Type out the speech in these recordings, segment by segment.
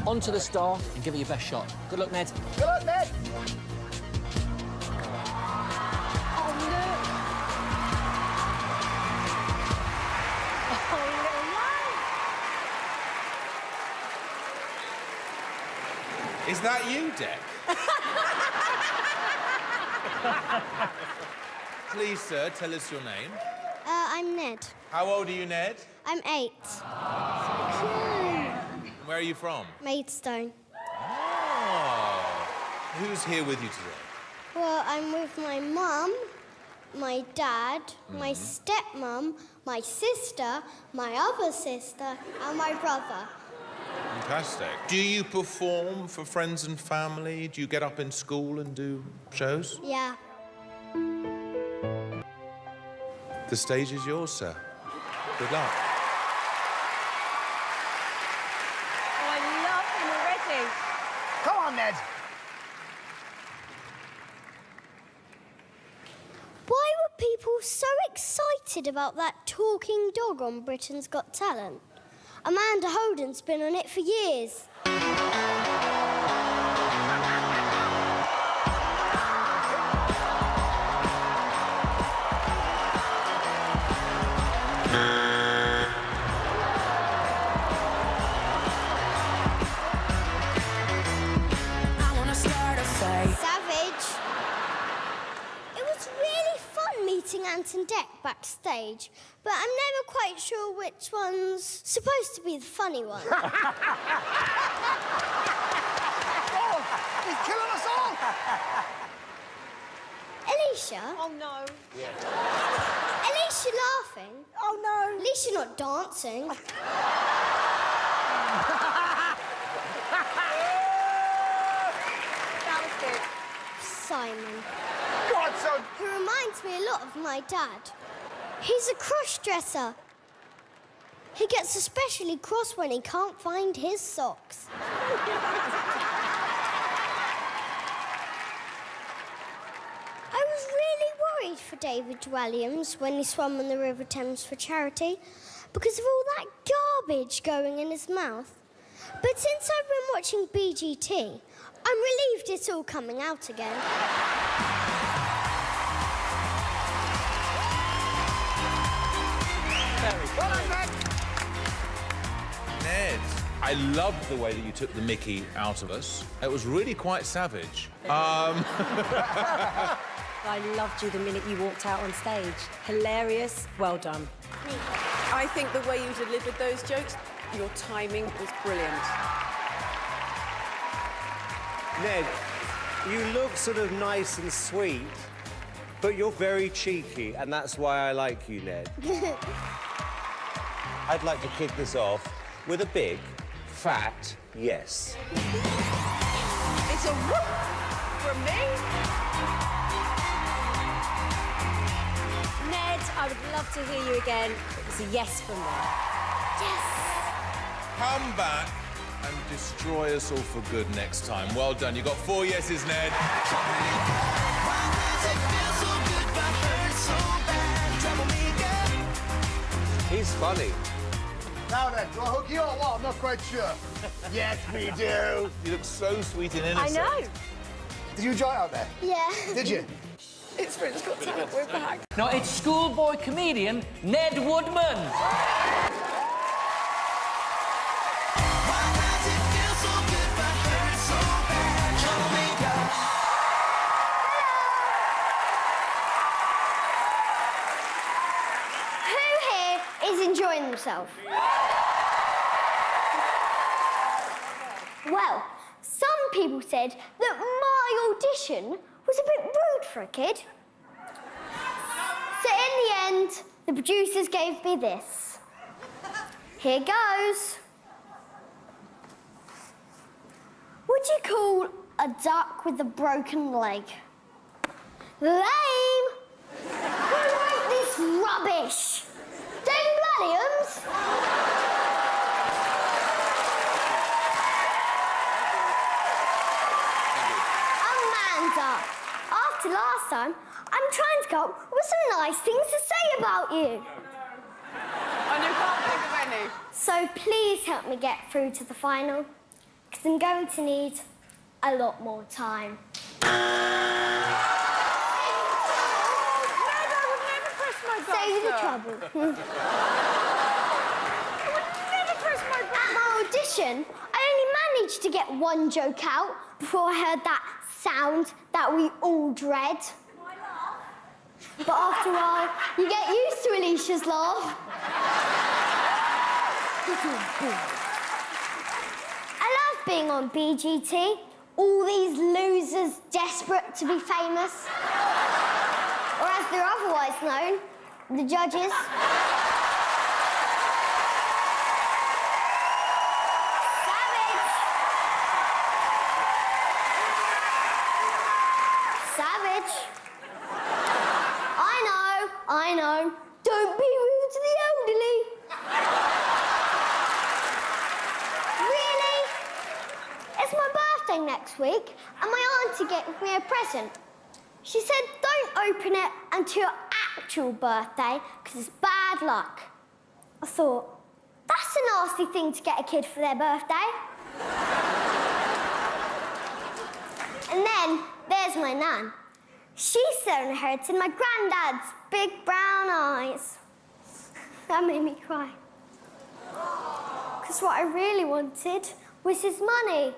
onto the star and give it your best shot. Good luck, Ned. Good luck, Ned. Oh, no. Oh, little man. Is that you, Dec? Please, sir, tell us your name. I'm Ned. How old are you, Ned? I'm 8. Where are you from? Maidstone. Oh. Who's here with you today? Well, I'm with my mum, my dad, my stepmom, my sister, my other sister, and my brother. Fantastic. Do you perform for friends and family? Do you get up in school and do shows? Yeah. The stage is yours, sir. Good luck. Oh, I love him already. Come on, Ned. Why were people so excited about that talking dog on Britain's Got Talent? Amanda Holden's been on it for years. Savage. It was really fun meeting Ant and Dec backstage, but I'm never quite sure which one's supposed to be the funny one. Oh, he's killing us all. Alicia? Oh, no. Alicia laughing? Oh, no. At least you're not dancing. That was good. Simon. Go on, son. He reminds me a lot of my dad. He's a cross-dresser. He gets especially cross when he can't find his socks. I was really worried for David Williams when he swam in the River Thames for charity because of all that garbage going in his mouth. But since I've been watching BGT, I'm relieved it's all coming out again. Well done, Ned. Ned, I loved the way that you took the mickey out of us. It was really quite savage. I loved you the minute you walked out on stage. Hilarious. Well done. I think the way you delivered those jokes, your timing was brilliant. Ned, you look sort of nice and sweet, but you're very cheeky, and that's why I like you, Ned. I'd like to kick this off with a big, fat yes. It's a whoop from me. Ned, I would love to hear you again. It was a yes from me. Yes! Come back and destroy us all for good next time. Well done. You got 4 yeses, Ned. He's funny. Now then, do I hook you or what? I'm not quite sure. Yes, we do. You look so sweet and I innocent. know. Did you enjoy it out there? Yeah. Did you? It's Britain's Got Talent. We're back. Now, it's schoolboy comedian Ned Woodman. Who here is enjoying themselves? Well, some people said that my audition was a bit rude for a kid. So in the end, the producers gave me this. Here goes. What do you call a duck with a broken leg? Lame! Who wrote this rubbish? David Williams? Amanda, after last time, I'm trying to come up with some nice things to say about you. And you can't think of any. So please help me get through to the final. Because I'm going to need a lot more time. Save you the trouble. At my audition, I only managed to get one joke out before I heard that sound that we all dread. But after a while, you get used to Alicia's laugh. I love being on BGT. All these losers desperate to be famous. Or as they're otherwise known, the judges. Savage. I know. Don't be rude to the elderly. Really? It's my birthday next week, and my auntie gave me a present. She said, don't open it until your actual birthday, because it's bad luck. I thought, that's a nasty thing to get a kid for their birthday. And then there's my nan. She so inherited my granddad's big brown eyes. That made me cry. Because what I really wanted was his money.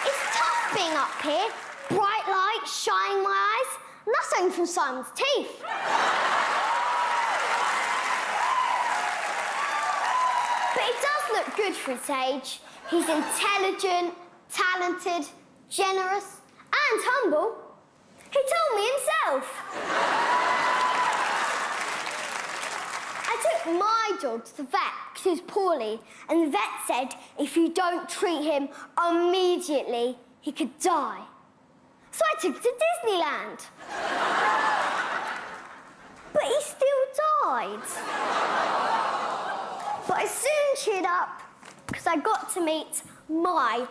It's tough being up here. Bright light shining my eyes. And that's only from Simon's teeth. But he does look good for his age. He's intelligent, talented, generous, and humble. He told me himself. I took my dog to the vet because he was poorly, and the vet said if you don't treat him immediately, he could die. So I took him to Disneyland. But he still died. But I soon cheered up because I got to meet my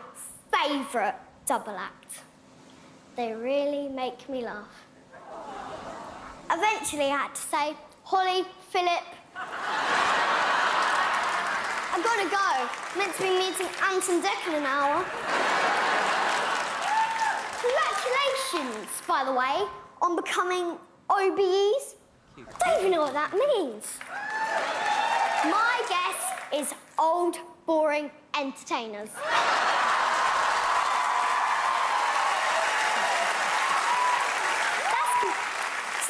favourite double act. They really make me laugh. Eventually, I had to say, Holly, Philip, I've got to go. I'm meant to be meeting Anton Deck in an hour. Congratulations, by the way, on becoming OBEs. I don't even know what that means. My guess is old, boring entertainers. So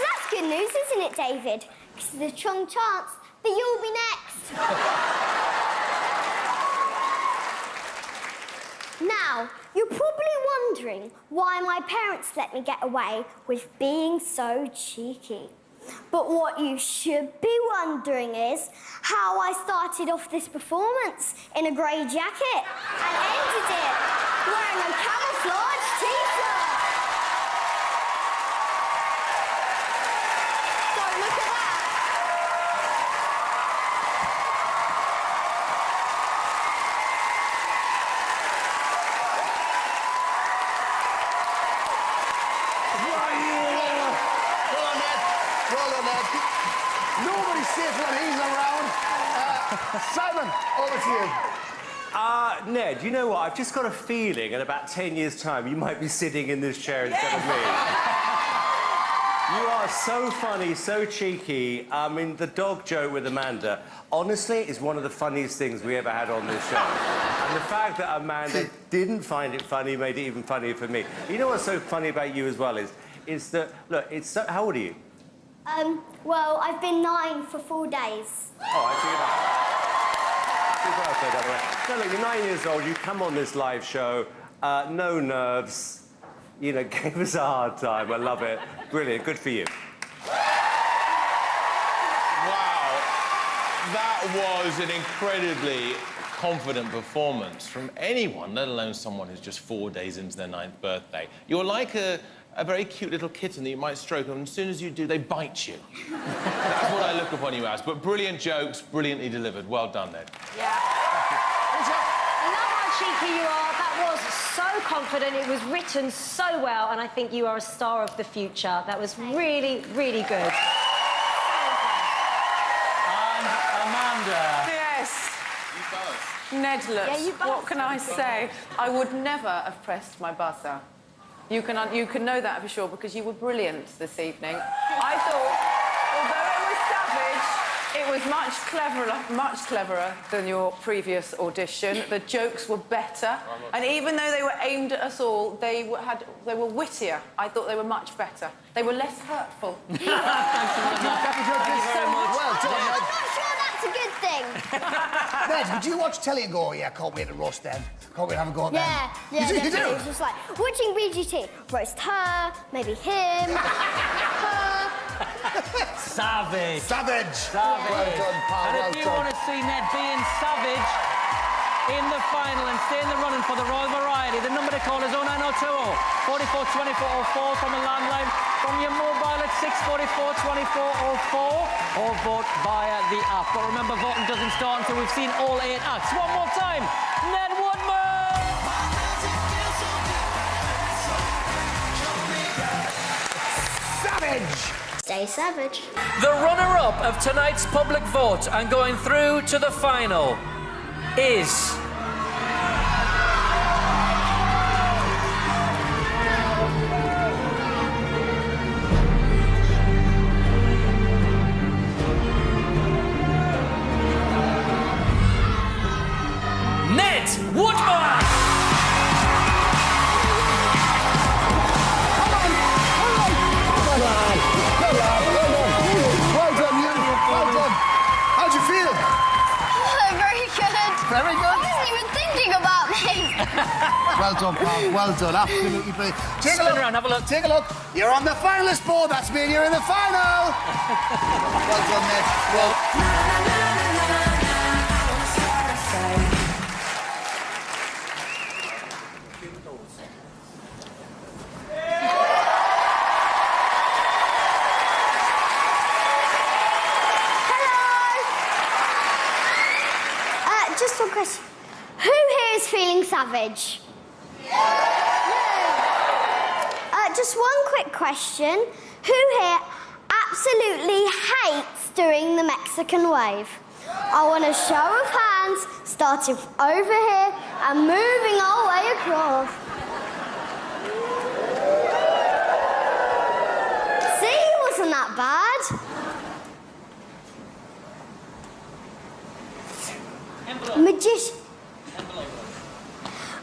that's good news, isn't it, David? Because there's a strong chance that you'll be next. Now, you're probably wondering why my parents let me get away with being so cheeky. But what you should be wondering is how I started off this performance in a grey jacket and ended it wearing a camouflage t-shirt. So look at that. Nobody's safe when he's around. Simon, over to you. Ned, you know what? I've just got a feeling in about 10 years' time you might be sitting in this chair instead of me. You are so funny, so cheeky. I mean, the dog joke with Amanda, honestly, is one of the funniest things we ever had on this show. And the fact that Amanda didn't find it funny made it even funnier for me. You know what's so funny about you as well is that, look, it's so... How old are you? Well, I've been 9 for 4 days. Oh, I see that. Happy birthday, by the way. So, look, you're 9 years old, you come on this live show, no nerves, you know, gave us a hard time. I love it. Brilliant, good for you. Wow. That was an incredibly confident performance from anyone, let alone someone who's just 4 days into their 9th birthday. You're like a very cute little kitten that you might stroke, and as soon as you do, they bite you. That's what I look upon you as. But brilliant jokes, brilliantly delivered. Well done, Ned. Yeah. I love how cheeky you are. That was so confident. It was written so well, and I think you are a star of the future. That was really, really good. And Yes. Nedless. What can I say? I would never have pressed my buzzer. You can know that for sure because you were brilliant this evening. I thought, although it was savage, it was much cleverer than your previous audition. The jokes were better, and even though they were aimed at us all, they were wittier. I thought they were much better. They were less hurtful. Thank you very much. Well done, I'm Ned. not sure that's a good thing. Ned, would you watch telly and go, yeah, can't wait to roast them. Can't wait to have a go at them. Yeah, You do? definitely. It's just like watching BGT. Roast her, maybe him, her. Savage. Savage. Savage. Well done, pal. And Well if you done. want to see Ned being savage in the final and stay in the running for the Royal Variety, the number to call is 09020 44 24 04 from a landline, from your mobile at 644 24 04, or vote via the app. But remember, voting doesn't start until we've seen all 8 acts. One more time, Ned Woodman! Savage. Stay savage. The runner-up of tonight's public vote and going through to the final is... Ned Woodman! Well done, you. Well done. How'd you feel? Very good. Very good. I wasn't even thinking about me. Well done, pal. Well done. Absolutely brilliant. Take a Spin look. around, have a look. Take a look. You're on the finalist board. That's me and you're in the final. Well done, Ned. Well. Just one question. Who here is feeling savage? Just one quick question. Who here absolutely hates doing the Mexican wave? I want a show of hands, starting over here and moving our way across. See, wasn't that bad?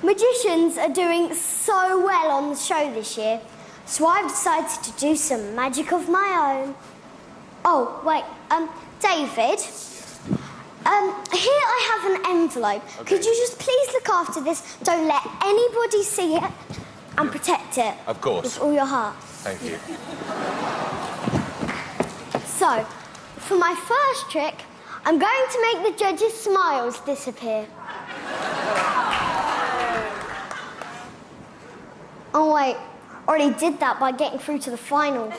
Magicians are doing so well on the show this year, so I've decided to do some magic of my own. Oh, wait, David, here I have an envelope. Okay. Could you just please look after this? Don't let anybody see it and protect it. Of course. With all your heart. Thank you. So, for my first trick, I'm going to make the judges' smiles disappear. Oh, wait. Already did that by getting through to the final.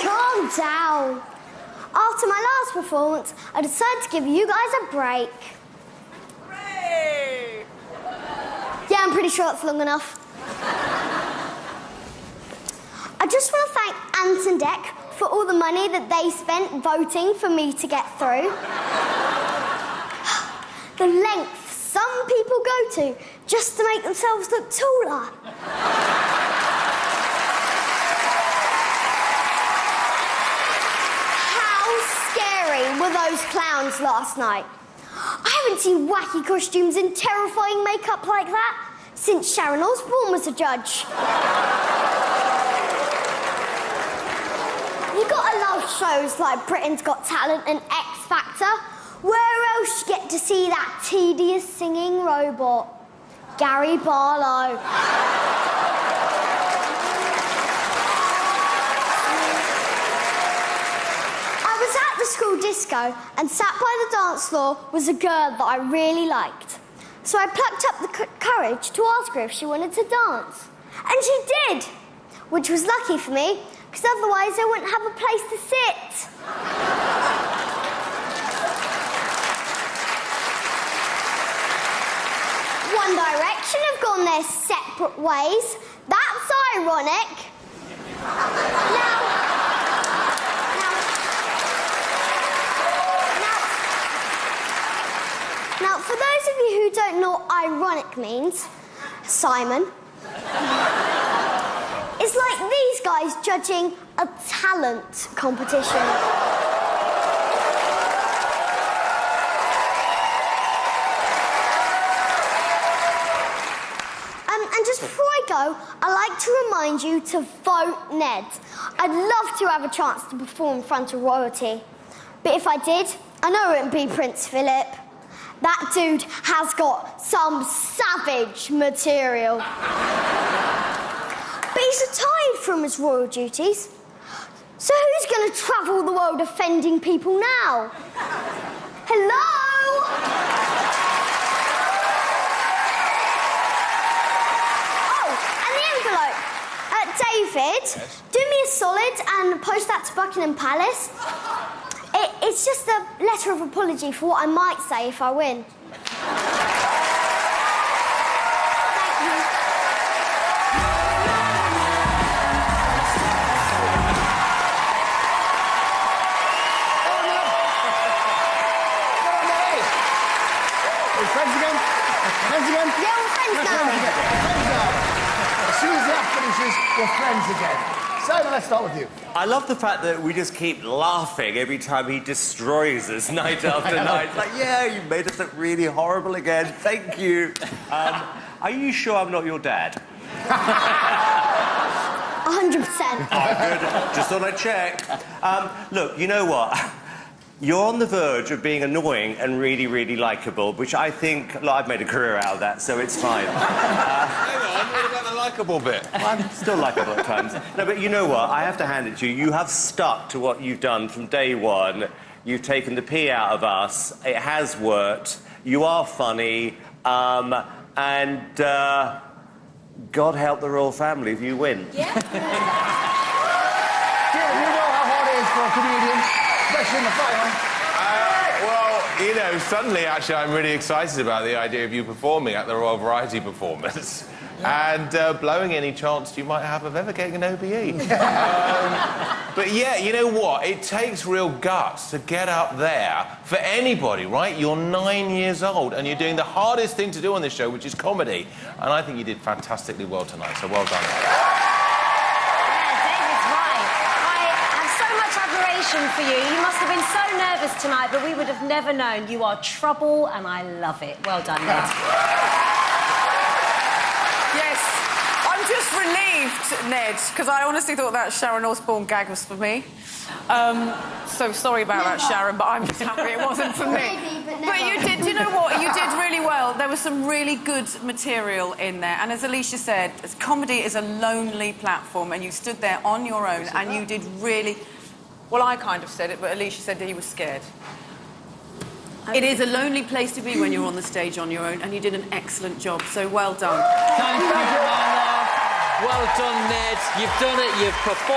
Calm down. After my last performance, I decided to give you guys a break. Hooray! Yeah, I'm pretty sure it's long enough. I just want to thank Ant and Dec for all the money that they spent voting for me to get through. The lengths some people go to just to make themselves look taller. How scary were those clowns last night? I haven't seen wacky costumes and terrifying makeup like that since Sharon Osbourne was a judge. You gotta love shows like Britain's Got Talent and X Factor. Where else you get to see that tedious singing robot? Gary Barlow. I was at the school disco and sat by the dance floor was a girl that I really liked. So I plucked up the courage to ask her if she wanted to dance. And she did, which was lucky for me, because otherwise I wouldn't have a place to sit. One Direction have gone their separate ways. That's ironic. Now, for those of you who don't know what ironic means, Simon, it's like these guys judging a talent competition. And just before I go, I'd like to remind you to vote Ned. I'd love to have a chance to perform in front of royalty. But if I did, I know it wouldn't be Prince Philip. That dude has got some savage material. But he's retired from his royal duties. So who's going to travel the world offending people now? Hello? David, do me a solid and post that to Buckingham Palace. It's just a letter of apology for what I might say if I win. Thank you. We're friends again? Friends again? Yeah, we're friends now. As soon as the act finishes, we're friends again. Simon, let's start with you. I love the fact that we just keep laughing every time he destroys us night after night. It's like, yeah, you made us look really horrible again. Thank you. Are you sure I'm not your dad? 100%. Oh, good. Just thought I'd check. Look, you know what? You're on the verge of being annoying and really, really likeable, which I think... Look, I've made a career out of that, so it's fine. Hang on, what about the likeable bit? I'm still likeable at times. No, but you know what? I have to hand it to you. You have stuck to what you've done from day one. You've taken the pee out of us. It has worked. You are funny. God help the royal family if you win. Yeah. You know how hard it is for a comedian, especially in the final. Well, you know, suddenly, actually, I'm really excited about the idea of you performing at the Royal Variety Performance. And blowing any chance you might have of ever getting an OBE. But yeah, you know what? It takes real guts to get up there for anybody, right? You're 9 years old and you're doing the hardest thing to do on this show, which is comedy. And I think you did fantastically well tonight, so well done. Yeah, David's right. I have so much admiration for you. You must have been so nervous tonight, but we would have never known. You are trouble, and I love it. Well done, Ned. Yes, I'm just relieved, Ned, because I honestly thought that Sharon Osbourne gag was for me. So sorry about that, Sharon, but I'm just happy it wasn't for me. Maybe, but never. But you did, you know what? You did really well. There was some really good material in there. And as Alicia said, comedy is a lonely platform, and you stood there on your own, and you did really... Well, I kind of said it, but Alicia said that he was scared. It is a lonely place to be when you're on the stage on your own, and you did an excellent job, so well done. Thank you, Anna. Well done, Ned. You've done it. You've performed.